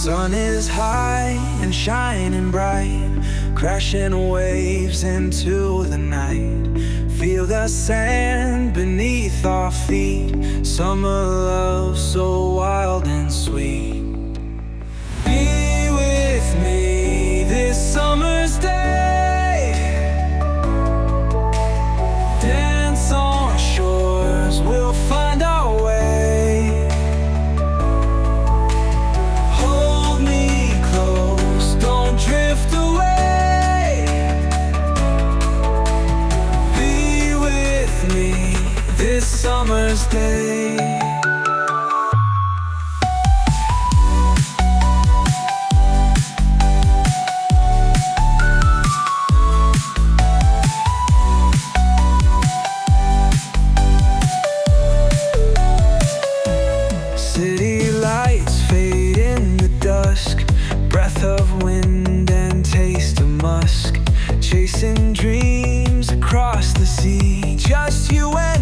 sun is high and shining bright, crashing waves into the night. Feel the sand beneath our feet, summer love so wild and sweet. Be with me this summer's day, dance on shores, we'll find our way. Hold me close, don't drift away. Be with me this summer's day. City lights fade in the dusk, breath of wind and taste of musk, chasing dreams across the sea, just you and